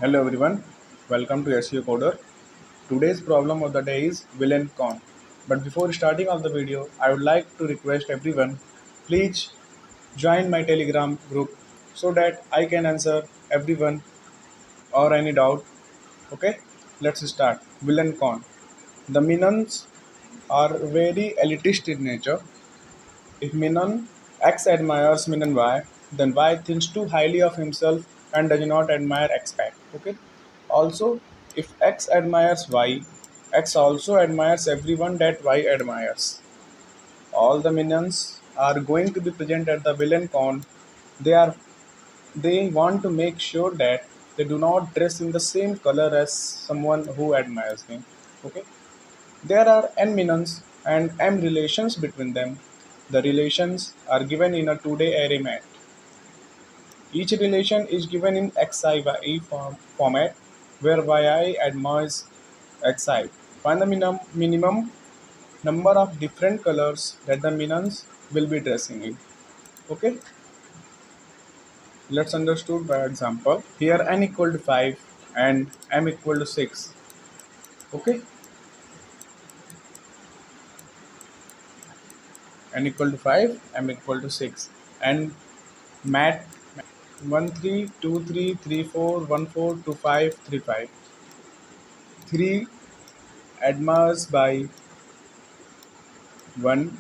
Hello everyone, welcome to SEO Coder. Today's problem of the day is will and con. But before starting off the video, I would like to request everyone, please join my Telegram group so that I can answer everyone or any doubt. Okay, let's start. Will and con. The Minans are very elitist in nature. If Minan X admires Minan Y, then Y thinks too highly of himself and does not admire X back. Okay. Also, if X admires Y, X also admires everyone that Y admires. All the minions are going to be present at the villain con. They are they want to make sure that they do not dress in the same color as someone who admires them. Okay. There are n minions and m relations between them. The relations are given in a 2-day array mat. Each relation is given in XI format where yi admires xi. Find the minimum number of different colors that the minions will be dressing in. Okay, let's understood by example. Here n equal to 5 and m equal to 6. Okay, n equal to 5, m equal to 6, and mat 1 3 2 3 3 4 1 4 2 5 3 5. 3 admires by 1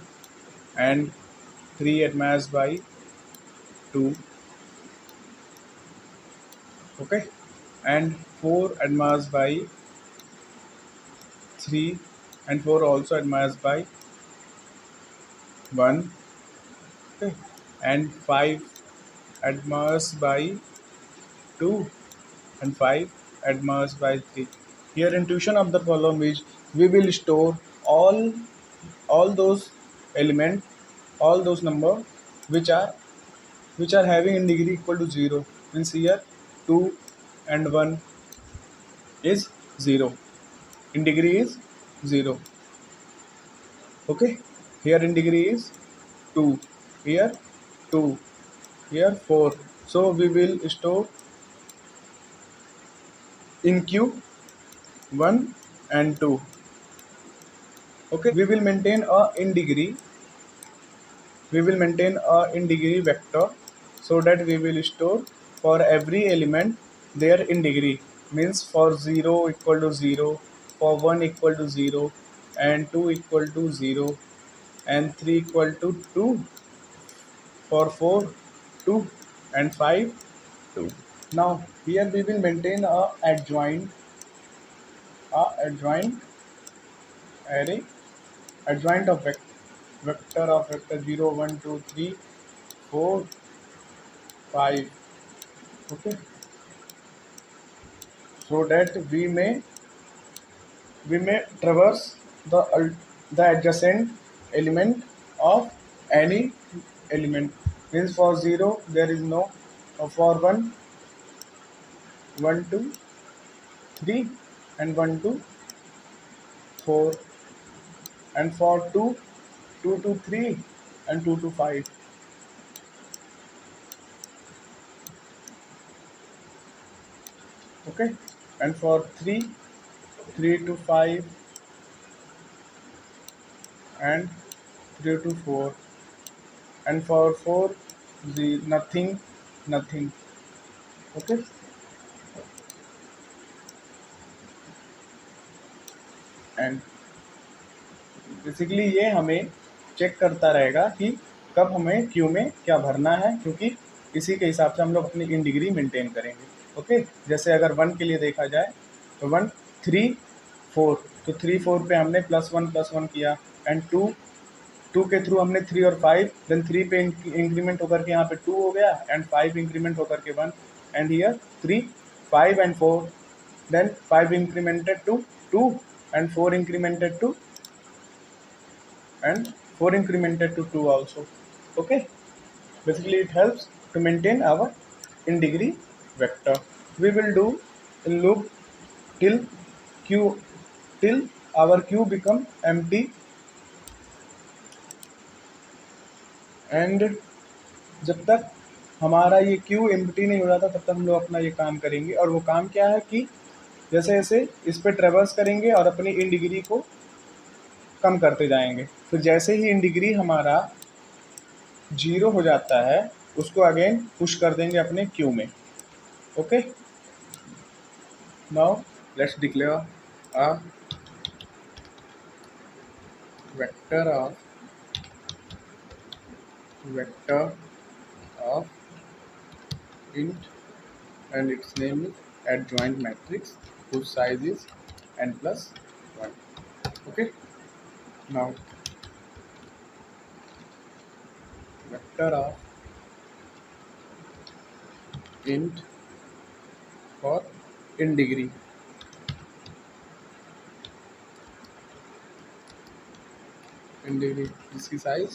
and 3 admires by 2. Okay, and 4 admires by 3 and 4 also admires by 1. Okay, and 5 admires by 2 and 5 admires by 3. Here intuition of the problem is we will store all those element, all those number which are having in degree equal to 0. Means here 2 and 1 is 0, in degree is 0. Okay, here in degree is 2, here 2, here 4. So we will store in queue 1 and 2. Okay, we will maintain a in degree vector so that we will store for every element their in degree. Means for 0 equal to 0, for 1 equal to 0, and 2 equal to 0, and 3 equal to 2, for 4 2, and 5 2. Now here we will maintain a adjoint array, adjoint of vector 0 1 2 3 4 5. Okay, so that we may traverse the adjacent element of any element. Means for 0 there is no, for 1 1 2 3, and 1 2 4, and for 2 2 to 3, and 2 to 5. Okay, and for 3 3 to 5, and 3 to 4, and for 4 nothing nothing. Okay, and basically ये हमें check करता रहेगा कि कब हमें Q में क्या भरना है, क्योंकि इसी के हिसाब से हम लोग अपनी इन डिग्री मेंटेन करेंगे. ओके, जैसे अगर 1 के लिए देखा जाए तो 1 3 4, तो 3 4 पे हमने +1 किया, एंड 2 के थ्रू हमने 3 और 5, देन 3 पे इंक्रीमेंट होकर के यहाँ पे 2 हो गया, एंड 5 इंक्रीमेंट होकर के 1, and here 3 5 and 4, then 5 incremented to 2, and 4 incremented to, and 4 incremented to 2 also. Okay, basically it helps to maintain our in degree vector. We will do a loop till q till our q become empty, and जब तक हमारा ये Q empty नहीं हो जाता तब तक हम लोग अपना ये काम करेंगे। और वो काम क्या है कि जैसे जैसे इस पे ट्रेवर्स करेंगे और अपनी इन डिग्री को कम करते जाएंगे। फिर जैसे ही इन डिग्री हमारा 0 हो जाता है उसको अगेन पुश कर देंगे अपने क्यू में। Okay, now let's declare a vector of int and its name is adjoint matrix whose size is n plus 1. Okay, now vector of int for in degree इसकी साइज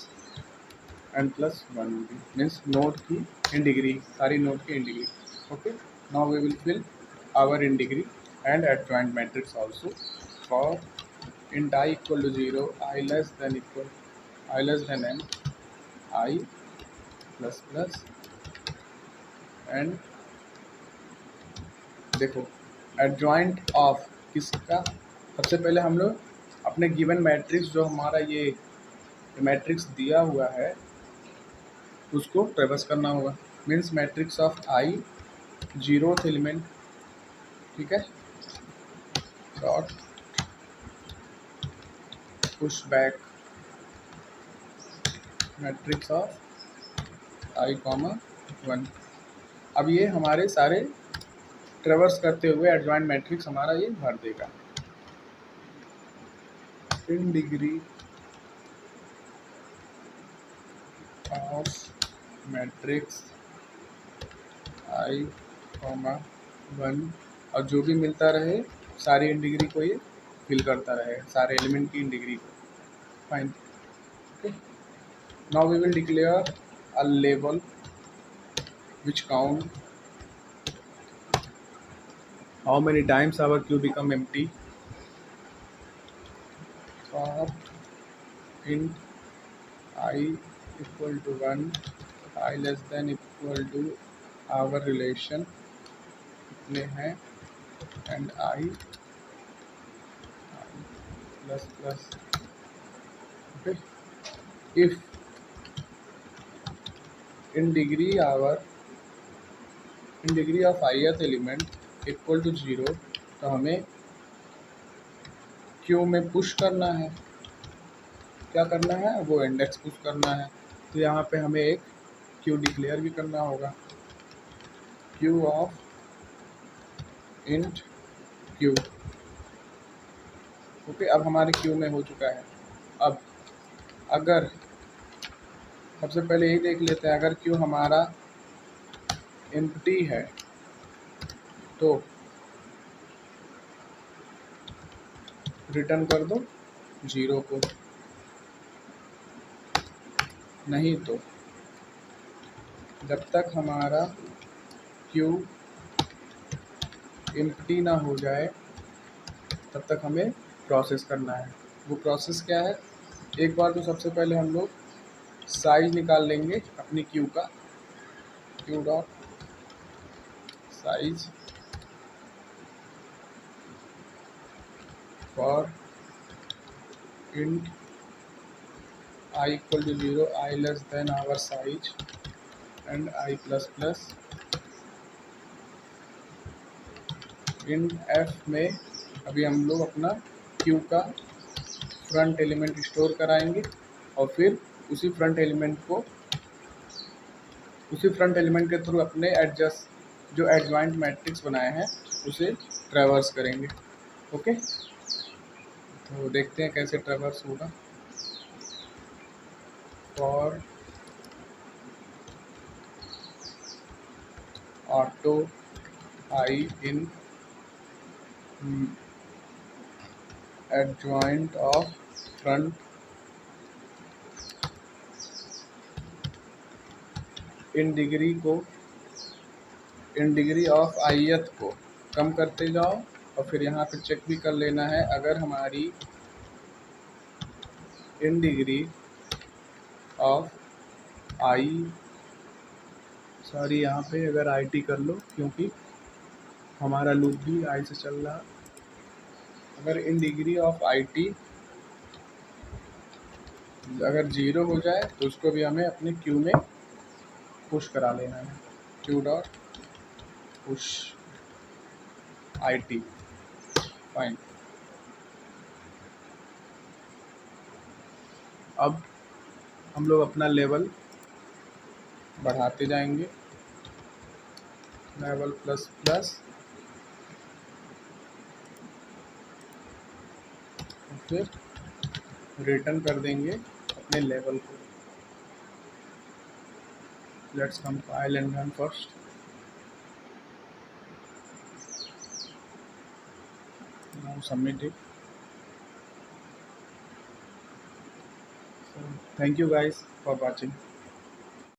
n plus 1 होगी, means node की in degree, सारी node की in degree. Okay, now we will fill our in degree and adjoint matrix also for int I equal to 0, I less than n, I plus plus and देखो adjoint of किसका, सबसे पहले हम लोग अपने given matrix जो हमारा ये मैट्रिक्स दिया हुआ है उसको ट्रेवर्स करना होगा। Means matrix of I 0th element, ठीक है, dot push back matrix of I comma 1। अब ये हमारे सारे ट्रेवर्स करते हुए एडजॉइंट मैट्रिक्स हमारा ये भर देगा। In degree of matrix I comma 1, और जो भी मिलता रहे सारी इन डिग्री को ये फिल करता रहे, सारे एलिमेंट की इन डिग्री को। Fine, okay, now we will declare a level which count how many times our queue become empty for int I equal to 1, I less than equal to our relation कितने हैं and I plus plus। okay, if in degree of ith element equal to 0, तो हमें Q में push करना है। क्या करना है, वो इंडेक्स पुश करना है। तो यहाँ पे हमें एक क्यू डिक्लेयर भी करना होगा, Q of int Q. Okay, अब हमारे क्यू में हो चुका है। अब अगर सबसे पहले यही देख लेते हैं, अगर क्यू हमारा एम्प्टी है तो रिटर्न कर दो 0 को, नहीं तो जब तक हमारा क्यू एम्प्टी ना हो जाए तब तक हमें प्रोसेस करना है। वो प्रोसेस क्या है, एक बार तो सबसे पहले हम लोग साइज निकाल लेंगे अपनी क्यू का, Q dot size for int I equal to 0, I less than our size and I plus plus। In f में अभी हम लोग अपना q का फ्रंट एलिमेंट स्टोर कराएंगे और फिर उसी फ्रंट एलिमेंट के थ्रू अपने जो एडजॉइंट मैट्रिक्स बनाए हैं उसे ट्रैवर्स करेंगे। ओके, तो देखते हैं कैसे ट्रैवर्स होगा। For auto I in adjoint of front in degree of ith को कम करते जाओ और फिर यहाँ पे चेक भी कर लेना है, अगर हमारी इन डिग्री ऑफ सॉरी, यहाँ पे अगर IT कर लो, क्योंकि हमारा लूप भी I से चल रहा। अगर इन डिग्री ऑफ IT अगर 0 हो जाए तो उसको भी हमें अपने क्यू में पुश करा लेना है। Q dot push IT। Fine. अब हम लोग अपना लेवल बढ़ाते जाएंगे, लेवल प्लस प्लस, फिर रिटर्न कर देंगे अपने लेवल को। Let's compile and run first. Now submit it. Thank you guys for watching.